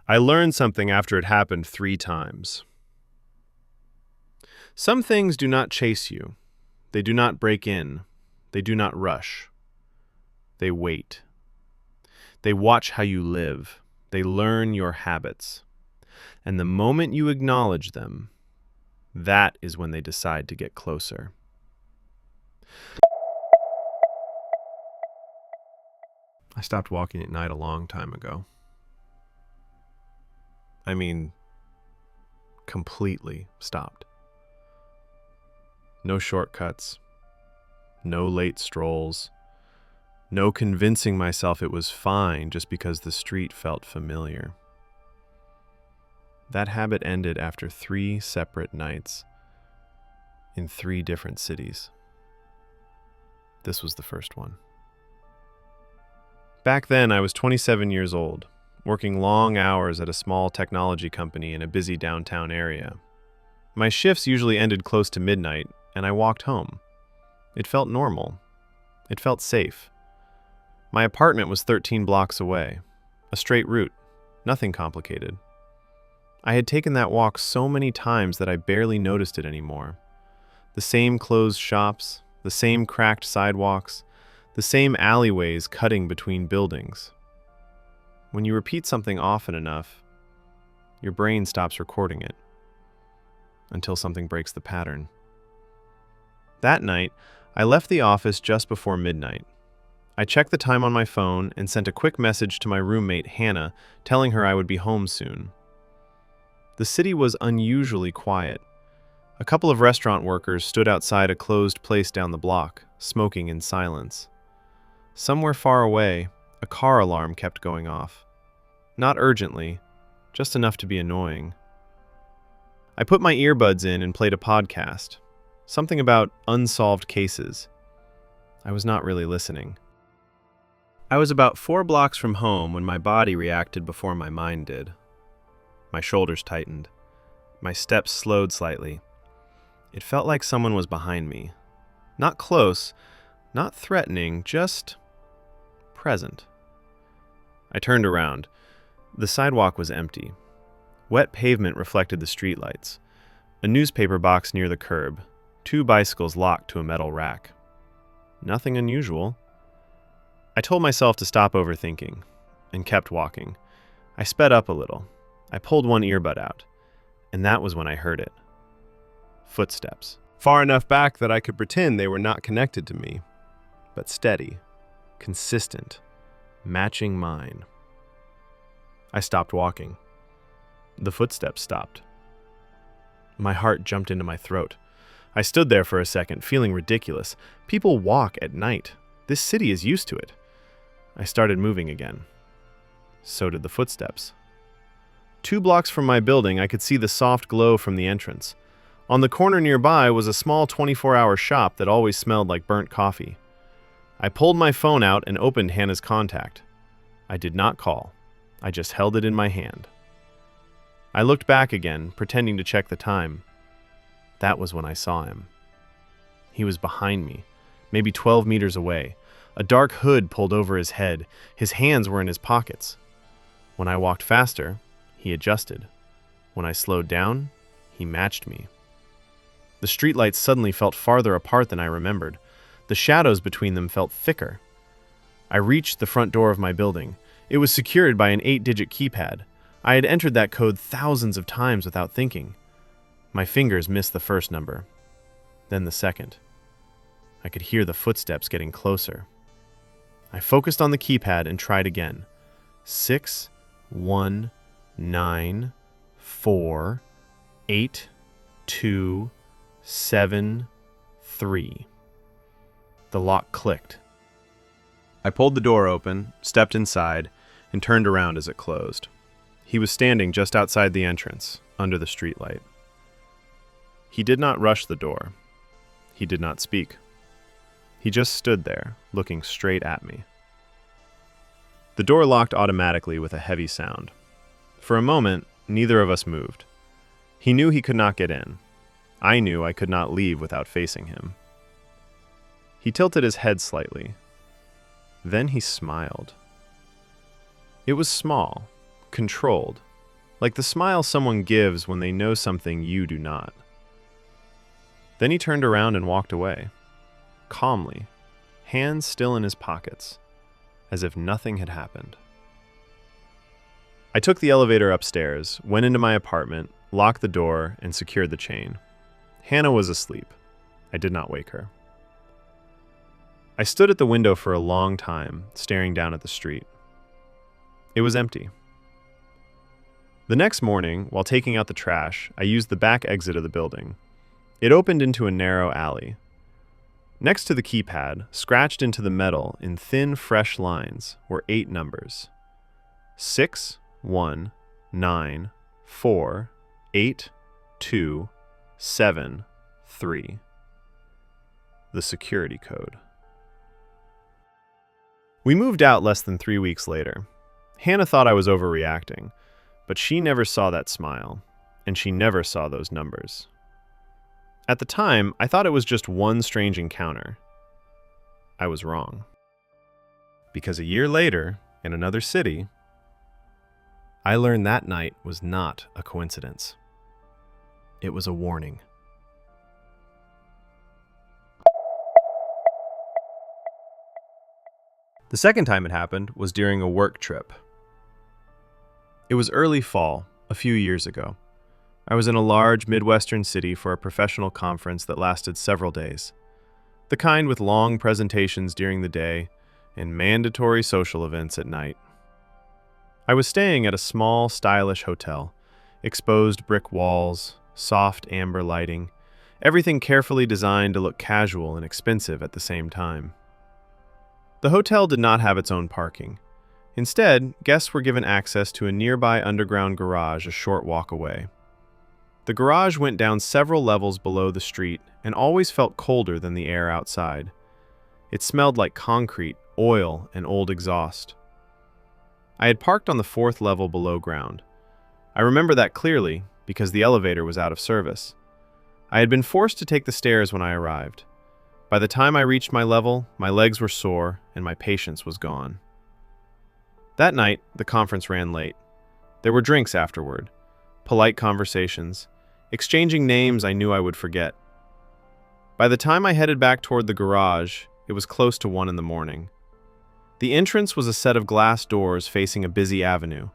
I learned something after it happened 3 times. Some things do not chase you. They do not break in. They do not rush. They wait. They watch how you live. They learn your habits. And the moment you acknowledge them, that is when they decide to get closer. I stopped walking at night a long time ago. I mean, completely stopped. No shortcuts, no late strolls, no convincing myself it was fine just because the street felt familiar. That habit ended after 3 separate nights in 3 different cities. This was the first one. Back then, I was 27 years old, working long hours at a small technology company in a busy downtown area. My shifts usually ended close to midnight, and I walked home. It felt normal. It felt safe. My apartment was 13 blocks away, a straight route, nothing complicated. I had taken that walk so many times that I barely noticed it anymore. The same closed shops, the same cracked sidewalks, the same alleyways cutting between buildings. When you repeat something often enough, your brain stops recording it until something breaks the pattern. That night, I left the office just before midnight. I checked the time on my phone and sent a quick message to my roommate, Hannah, telling her I would be home soon. The city was unusually quiet. A couple of restaurant workers stood outside a closed place down the block, smoking in silence. Somewhere far away, a car alarm kept going off. Not urgently, just enough to be annoying. I put my earbuds in and played a podcast. Something about unsolved cases. I was not really listening. I was about 4 blocks from home when my body reacted before my mind did. My shoulders tightened. My steps slowed slightly. It felt like someone was behind me. Not close, not threatening, just present. I turned around. The sidewalk was empty. Wet pavement reflected the streetlights. A newspaper box near the curb. 2 bicycles locked to a metal rack. Nothing unusual. I told myself to stop overthinking, and kept walking. I sped up a little. I pulled one earbud out, and that was when I heard it. Footsteps. Far enough back that I could pretend they were not connected to me, but steady, consistent, matching mine. I stopped walking. The footsteps stopped. My heart jumped into my throat. I stood there for a second, feeling ridiculous. People walk at night. This city is used to it. I started moving again. So did the footsteps. 2 blocks from my building, I could see the soft glow from the entrance. On the corner nearby was a small 24-hour shop that always smelled like burnt coffee. I pulled my phone out and opened Hannah's contact. I did not call. I just held it in my hand. I looked back again, pretending to check the time. That was when I saw him. He was behind me, maybe 12 meters away. A dark hood pulled over his head. His hands were in his pockets. When I walked faster, he adjusted. When I slowed down, he matched me. The streetlights suddenly felt farther apart than I remembered. The shadows between them felt thicker. I reached the front door of my building. It was secured by an 8-digit keypad. I had entered that code thousands of times without thinking. My fingers missed the first number, then the second. I could hear the footsteps getting closer. I focused on the keypad and tried again. 6, 1, 9, 4, 8, 2, 7, 3. The lock clicked. I pulled the door open, stepped inside, and turned around as it closed. He was standing just outside the entrance, under the streetlight. He did not rush the door. He did not speak. He just stood there, looking straight at me. The door locked automatically with a heavy sound. For a moment, neither of us moved. He knew he could not get in. I knew I could not leave without facing him. He tilted his head slightly. Then he smiled. It was small, controlled, like the smile someone gives when they know something you do not. Then he turned around and walked away, calmly, hands still in his pockets, as if nothing had happened. I took the elevator upstairs, went into my apartment, locked the door, and secured the chain. Hannah was asleep. I did not wake her. I stood at the window for a long time, staring down at the street. It was empty. The next morning, while taking out the trash, I used the back exit of the building. It opened into a narrow alley. Next to the keypad, scratched into the metal in thin, fresh lines, were 8 numbers. 6, 1, 9, 4, 8, 2, 7, 3. The security code. We moved out less than 3 weeks later. Hannah thought I was overreacting, but she never saw that smile, and she never saw those numbers. At the time, I thought it was just one strange encounter. I was wrong. Because a year later, in another city, I learned that night was not a coincidence. It was a warning. The second time it happened was during a work trip. It was early fall, a few years ago. I was in a large Midwestern city for a professional conference that lasted several days. The kind with long presentations during the day and mandatory social events at night. I was staying at a small, stylish hotel. Exposed brick walls, soft amber lighting, everything carefully designed to look casual and expensive at the same time. The hotel did not have its own parking. Instead, guests were given access to a nearby underground garage a short walk away. The garage went down several levels below the street and always felt colder than the air outside. It smelled like concrete, oil, and old exhaust. I had parked on the 4th level below ground. I remember that clearly because the elevator was out of service. I had been forced to take the stairs when I arrived. By the time I reached my level, my legs were sore and my patience was gone. That night, the conference ran late. There were drinks afterward, polite conversations, exchanging names I knew I would forget. By the time I headed back toward the garage, it was close to 1 in the morning. The entrance was a set of glass doors facing a busy avenue.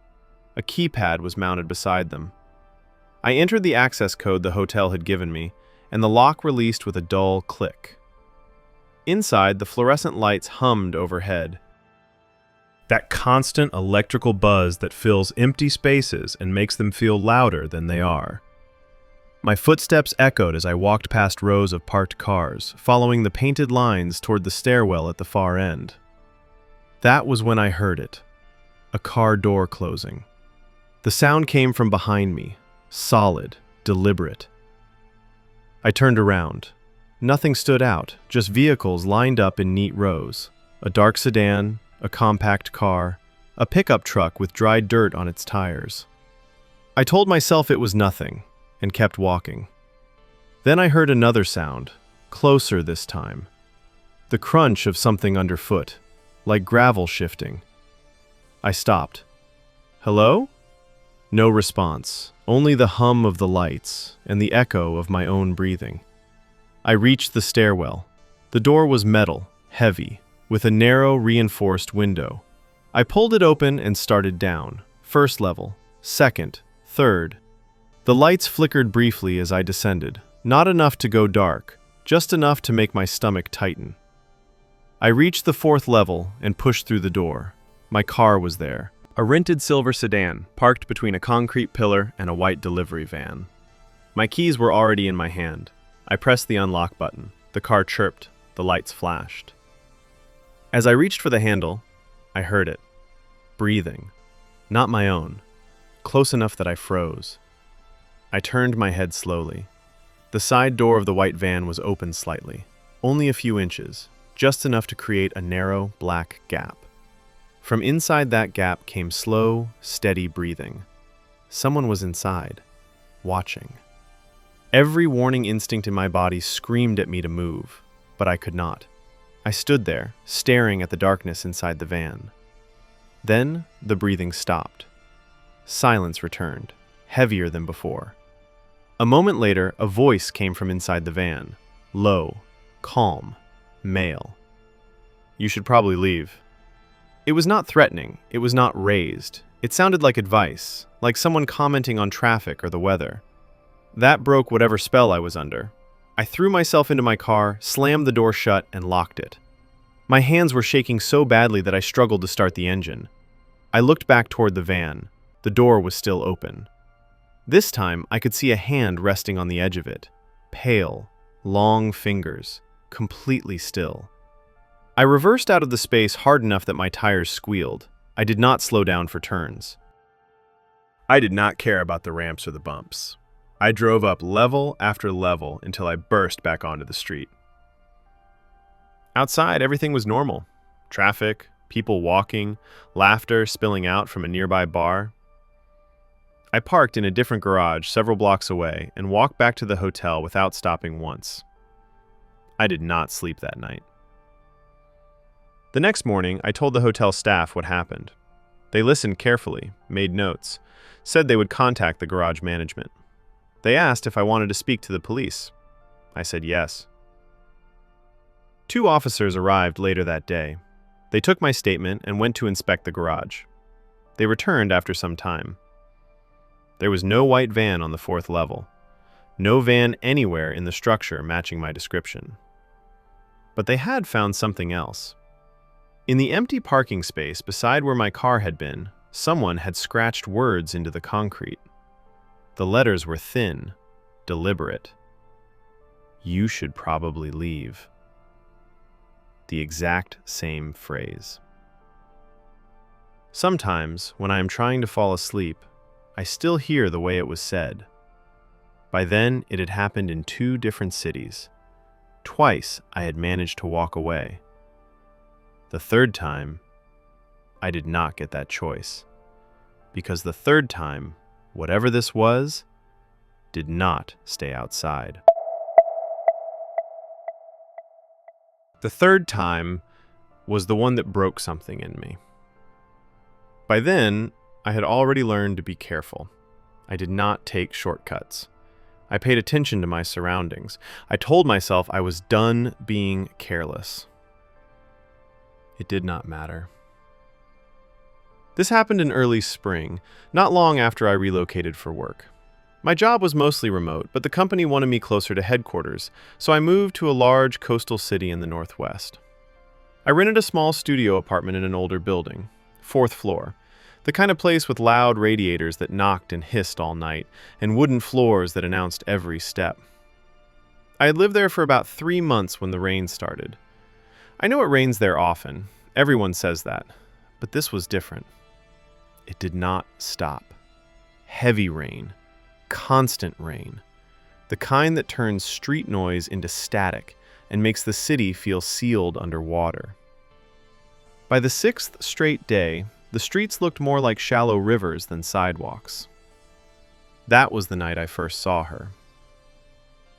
A keypad was mounted beside them. I entered the access code the hotel had given me, and the lock released with a dull click. Inside, the fluorescent lights hummed overhead. That constant electrical buzz that fills empty spaces and makes them feel louder than they are. My footsteps echoed as I walked past rows of parked cars, following the painted lines toward the stairwell at the far end. That was when I heard it. A car door closing. The sound came from behind me, solid, deliberate. I turned around. Nothing stood out, just vehicles lined up in neat rows. A dark sedan, a compact car, a pickup truck with dried dirt on its tires. I told myself it was nothing, and kept walking. Then I heard another sound, closer this time. The crunch of something underfoot, like gravel shifting. I stopped. Hello? No response, only the hum of the lights and the echo of my own breathing. I reached the stairwell. The door was metal, heavy, with a narrow, reinforced window. I pulled it open and started down. 1st level, 2nd, 3rd. The lights flickered briefly as I descended, not enough to go dark, just enough to make my stomach tighten. I reached the 4th level and pushed through the door. My car was there. A rented silver sedan, parked between a concrete pillar and a white delivery van. My keys were already in my hand. I pressed the unlock button. The car chirped. The lights flashed. As I reached for the handle, I heard it. Breathing. Not my own. Close enough that I froze. I turned my head slowly. The side door of the white van was open slightly. Only a few inches. Just enough to create a narrow, black gap. From inside that gap came slow, steady breathing. Someone was inside, watching. Every warning instinct in my body screamed at me to move, but I could not. I stood there, staring at the darkness inside the van. Then the breathing stopped. Silence returned, heavier than before. A moment later, a voice came from inside the van. Low, calm, male. "You should probably leave." It was not threatening. It was not raised. It sounded like advice, like someone commenting on traffic or the weather. That broke whatever spell I was under. I threw myself into my car, slammed the door shut, and locked it. My hands were shaking so badly that I struggled to start the engine. I looked back toward the van. The door was still open. This time, I could see a hand resting on the edge of it. Pale, long fingers, completely still. I reversed out of the space hard enough that my tires squealed. I did not slow down for turns. I did not care about the ramps or the bumps. I drove up level after level until I burst back onto the street. Outside, everything was normal. Traffic, people walking, laughter spilling out from a nearby bar. I parked in a different garage several blocks away and walked back to the hotel without stopping once. I did not sleep that night. The next morning, I told the hotel staff what happened. They listened carefully, made notes, said they would contact the garage management. They asked if I wanted to speak to the police. I said yes. 2 officers arrived later that day. They took my statement and went to inspect the garage. They returned after some time. There was no white van on the 4th level. No van anywhere in the structure matching my description. But they had found something else. In the empty parking space beside where my car had been, someone had scratched words into the concrete. The letters were thin, deliberate. "You should probably leave." The exact same phrase. Sometimes, when I am trying to fall asleep, I still hear the way it was said. By then, it had happened in 2 different cities. Twice, I had managed to walk away. The 3rd time, I did not get that choice. Because the 3rd time, whatever this was, did not stay outside. The 3rd time was the one that broke something in me. By then, I had already learned to be careful. I did not take shortcuts. I paid attention to my surroundings. I told myself I was done being careless. It did not matter. This happened in early spring, not long after I relocated for work. My job was mostly remote, but the company wanted me closer to headquarters, so I moved to a large coastal city in the Northwest. I rented a small studio apartment in an older building, 4th floor, the kind of place with loud radiators that knocked and hissed all night, and wooden floors that announced every step. I had lived there for about 3 months when the rain started. I know it rains there often. Everyone says that. But this was different. It did not stop. Heavy rain. Constant rain. The kind that turns street noise into static and makes the city feel sealed underwater. By the 6th straight day, the streets looked more like shallow rivers than sidewalks. That was the night I first saw her.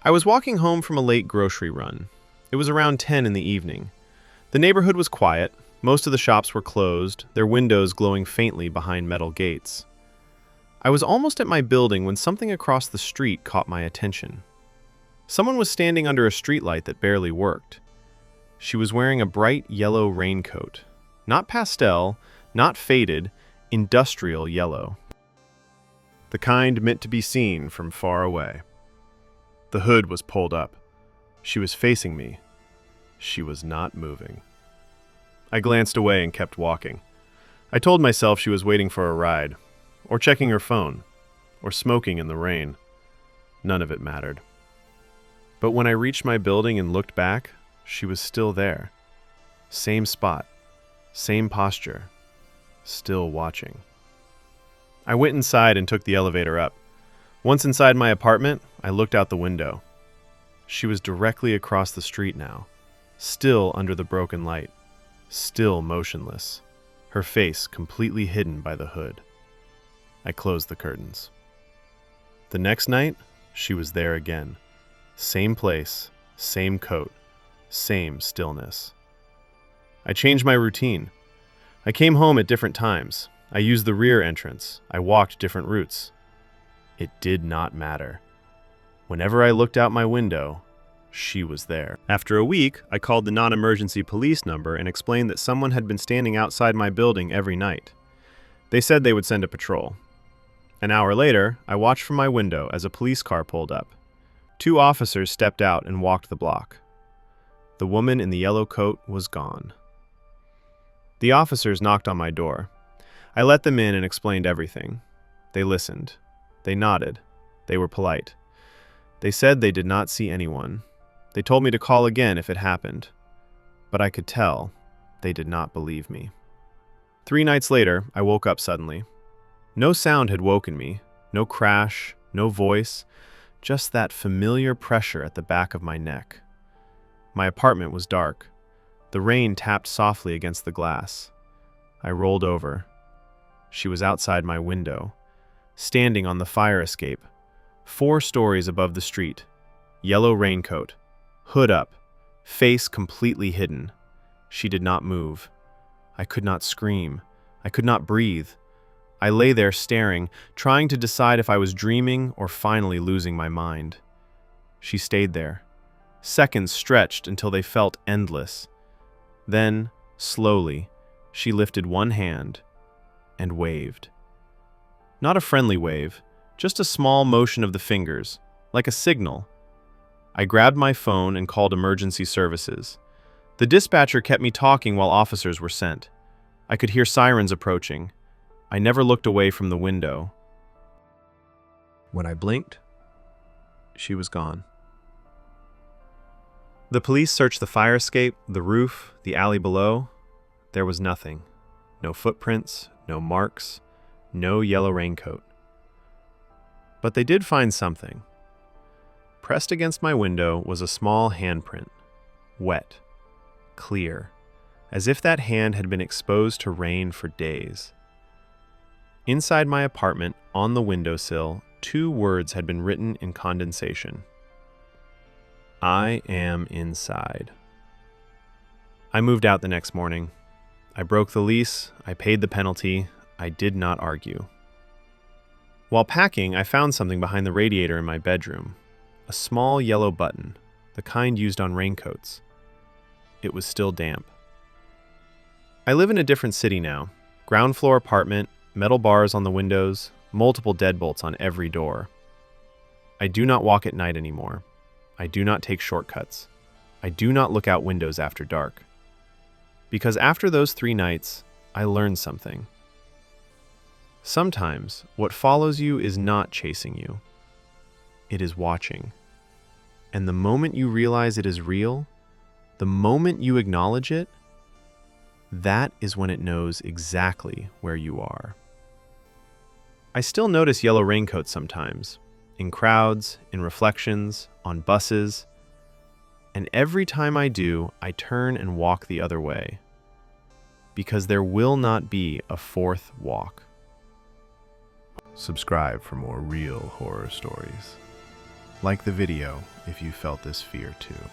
I was walking home from a late grocery run. It was around 10 in the evening. The neighborhood was quiet. Most of the shops were closed, their windows glowing faintly behind metal gates. I was almost at my building when something across the street caught my attention. Someone was standing under a streetlight that barely worked. She was wearing a bright yellow raincoat. Not pastel, not faded, industrial yellow. The kind meant to be seen from far away. The hood was pulled up. She was facing me. She was not moving. I glanced away and kept walking. I told myself she was waiting for a ride, or checking her phone, or smoking in the rain. None of it mattered. But when I reached my building and looked back, she was still there. Same spot, same posture, still watching. I went inside and took the elevator up. Once inside my apartment, I looked out the window. She was directly across the street now, still under the broken light, still motionless, her face completely hidden by the hood. I closed the curtains. The next night, she was there again. Same place, same coat, same stillness. I changed my routine. I came home at different times. I used the rear entrance. I walked different routes. It did not matter. Whenever I looked out my window, she was there. After a week, I called the non-emergency police number and explained that someone had been standing outside my building every night. They said they would send a patrol. An hour later, I watched from my window as a police car pulled up. 2 officers stepped out and walked the block. The woman in the yellow coat was gone. The officers knocked on my door. I let them in and explained everything. They listened. They nodded. They were polite. They said they did not see anyone. They told me to call again if it happened. But I could tell they did not believe me. 3 nights later, I woke up suddenly. No sound had woken me, no crash, no voice, just that familiar pressure at the back of my neck. My apartment was dark. The rain tapped softly against the glass. I rolled over. She was outside my window, standing on the fire escape, 4 stories above the street, yellow raincoat, hood up, face completely hidden. She did not move. I could not scream. I could not breathe. I lay there staring, trying to decide if I was dreaming or finally losing my mind. She stayed there. Seconds stretched until they felt endless. Then, slowly, she lifted one hand and waved. Not a friendly wave, just a small motion of the fingers, like a signal. I grabbed my phone and called emergency services. The dispatcher kept me talking while officers were sent. I could hear sirens approaching. I never looked away from the window. When I blinked, she was gone. The police searched the fire escape, the roof, the alley below. There was nothing. No footprints, no marks, no yellow raincoat. But they did find something. Pressed against my window was a small handprint, wet, clear, as if that hand had been exposed to rain for days. Inside my apartment, on the windowsill, 2 words had been written in condensation. I am inside. I moved out the next morning. I broke the lease, I paid the penalty, I did not argue. While packing, I found something behind the radiator in my bedroom. A small yellow button, the kind used on raincoats. It was still damp. I live in a different city now. Ground floor apartment, metal bars on the windows, multiple deadbolts on every door. I do not walk at night anymore. I do not take shortcuts. I do not look out windows after dark. Because after those 3 nights, I learned something. Sometimes what follows you is not chasing you. It is watching. And the moment you realize it is real, the moment you acknowledge it, that is when it knows exactly where you are. I still notice yellow raincoats sometimes, in crowds, in reflections, on buses, and every time I do, I turn and walk the other way, because there will not be a 4th walk. Subscribe for more real horror stories. Like the video if you felt this fear too.